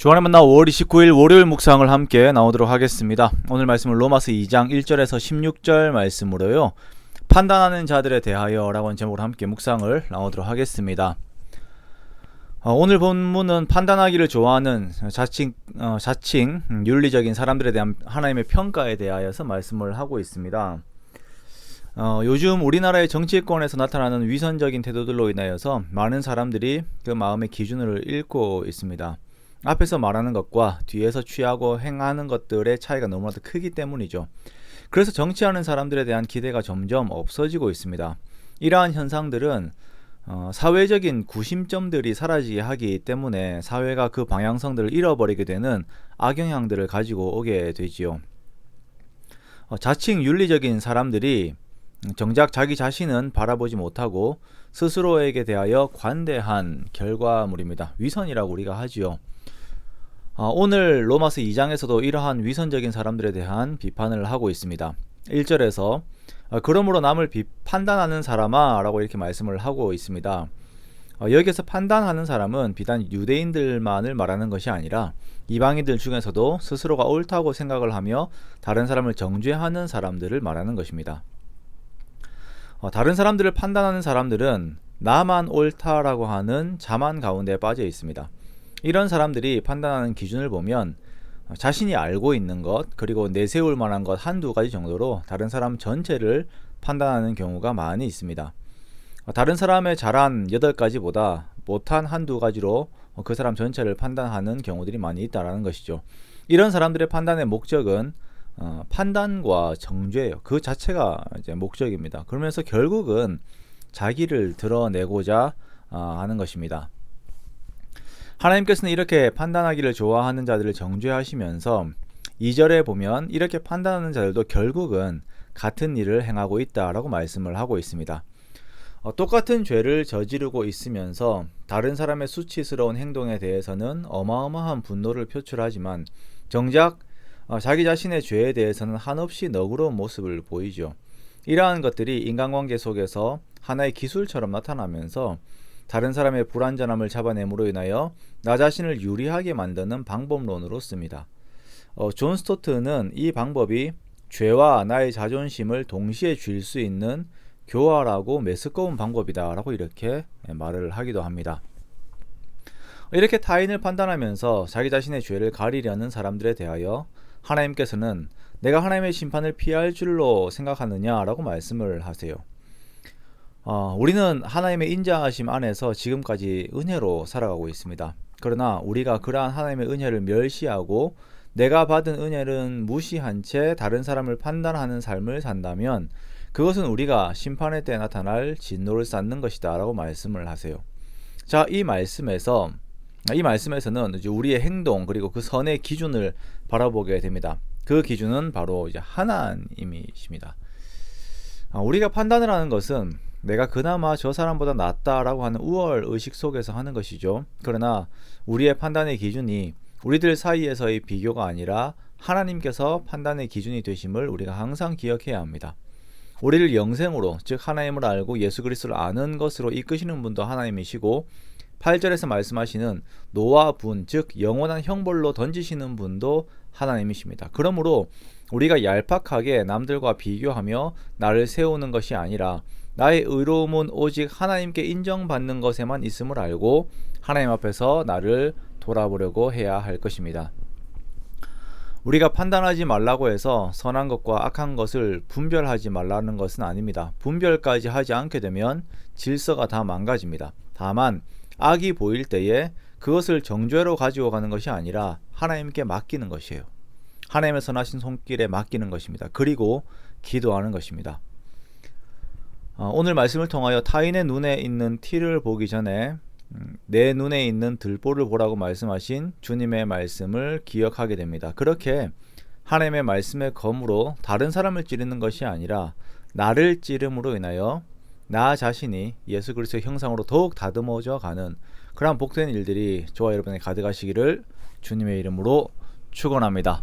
주안의 만나 5월 29일 월요일 묵상을 함께 나오도록 하겠습니다. 오늘 말씀은 로마서 2장 1절에서 16절 말씀으로요. 판단하는 자들에 대하여 라고 제목으로 함께 묵상을 나오도록 하겠습니다. 오늘 본문은 판단하기를 좋아하는 자칭 윤리적인 사람들에 대한 하나님의 평가에 대하여서 말씀을 하고 있습니다. 요즘 우리나라의 정치권에서 나타나는 위선적인 태도들로 인하여서 많은 사람들이 그 마음의 기준을 잃고 있습니다. 앞에서 말하는 것과 뒤에서 취하고 행하는 것들의 차이가 너무나도 크기 때문이죠. 그래서 정치하는 사람들에 대한 기대가 점점 없어지고 있습니다. 이러한 현상들은 사회적인 구심점들이 사라지게 하기 때문에 사회가 그 방향성들을 잃어버리게 되는 악영향들을 가지고 오게 되지요. 자칭 윤리적인 사람들이 정작 자기 자신은 바라보지 못하고 스스로에게 대하여 관대한 결과물입니다. 위선이라고 우리가 하지요. 오늘 로마서 2장에서도 이러한 위선적인 사람들에 대한 비판을 하고 있습니다. 1절에서 그러므로 남을 판단하는 사람아 라고 이렇게 말씀을 하고 있습니다. 여기에서 판단하는 사람은 비단 유대인들만을 말하는 것이 아니라 이방인들 중에서도 스스로가 옳다고 생각을 하며 다른 사람을 정죄하는 사람들을 말하는 것입니다. 다른 사람들을 판단하는 사람들은 나만 옳다라고 하는 자만 가운데 빠져 있습니다. 이런 사람들이 판단하는 기준을 보면 자신이 알고 있는 것 그리고 내세울 만한 것 한두 가지 정도로 다른 사람 전체를 판단하는 경우가 많이 있습니다. 다른 사람의 잘한 8가지보다 못한 한두 가지로 그 사람 전체를 판단하는 경우들이 많이 있다는 것이죠. 이런 사람들의 판단의 목적은 판단과 정죄예요. 그 자체가 이제 목적입니다. 그러면서 결국은 자기를 드러내고자 하는 것입니다. 하나님께서는 이렇게 판단하기를 좋아하는 자들을 정죄하시면서 2절에 보면 이렇게 판단하는 자들도 결국은 같은 일을 행하고 있다라고 말씀을 하고 있습니다. 똑같은 죄를 저지르고 있으면서 다른 사람의 수치스러운 행동에 대해서는 어마어마한 분노를 표출하지만 정작 자기 자신의 죄에 대해서는 한없이 너그러운 모습을 보이죠. 이러한 것들이 인간관계 속에서 하나의 기술처럼 나타나면서 다른 사람의 불완전함을 잡아냄으로 인하여 나 자신을 유리하게 만드는 방법론으로 씁니다. 존 스토트는 이 방법이 죄와 나의 자존심을 동시에 쥘 수 있는 교활하고 메스꺼운 방법이다 라고 이렇게 말을 하기도 합니다. 이렇게 타인을 판단하면서 자기 자신의 죄를 가리려는 사람들에 대하여 하나님께서는 내가 하나님의 심판을 피할 줄로 생각하느냐 라고 말씀을 하세요. 우리는 하나님의 인자하심 안에서 지금까지 은혜로 살아가고 있습니다. 그러나 우리가 그러한 하나님의 은혜를 멸시하고 내가 받은 은혜는 무시한 채 다른 사람을 판단하는 삶을 산다면 그것은 우리가 심판의 때 나타날 진노를 쌓는 것이다 라고 말씀을 하세요. 자, 이 말씀에서는 이제 우리의 행동 그리고 그 선의 기준을 바라보게 됩니다. 그 기준은 바로 이제 하나님이십니다. 우리가 판단을 하는 것은 내가 그나마 저 사람보다 낫다라고 하는 우월 의식 속에서 하는 것이죠. 그러나 우리의 판단의 기준이 우리들 사이에서의 비교가 아니라 하나님께서 판단의 기준이 되심을 우리가 항상 기억해야 합니다. 우리를 영생으로 즉 하나님을 알고 예수 그리스도를 아는 것으로 이끄시는 분도 하나님이시고 8절에서 말씀하시는 노와 분 즉 영원한 형벌로 던지시는 분도 하나님이십니다. 그러므로 우리가 얄팍하게 남들과 비교하며 나를 세우는 것이 아니라 나의 의로움은 오직 하나님께 인정받는 것에만 있음을 알고 하나님 앞에서 나를 돌아보려고 해야 할 것입니다. 우리가 판단하지 말라고 해서 선한 것과 악한 것을 분별하지 말라는 것은 아닙니다. 분별까지 하지 않게 되면 질서가 다 망가집니다. 다만 악이 보일 때에 그것을 정죄로 가지고 가는 것이 아니라 하나님께 맡기는 것이에요. 하나님의 선하신 손길에 맡기는 것입니다. 그리고 기도하는 것입니다. 오늘 말씀을 통하여 타인의 눈에 있는 티를 보기 전에 내 눈에 있는 들보를 보라고 말씀하신 주님의 말씀을 기억하게 됩니다. 그렇게 하나님의 말씀의 검으로 다른 사람을 찌르는 것이 아니라 나를 찌름으로 인하여 나 자신이 예수 그리스도의 형상으로 더욱 다듬어져 가는 그러한 복된 일들이 저와 여러분에 가득하시기를 주님의 이름으로 축원합니다.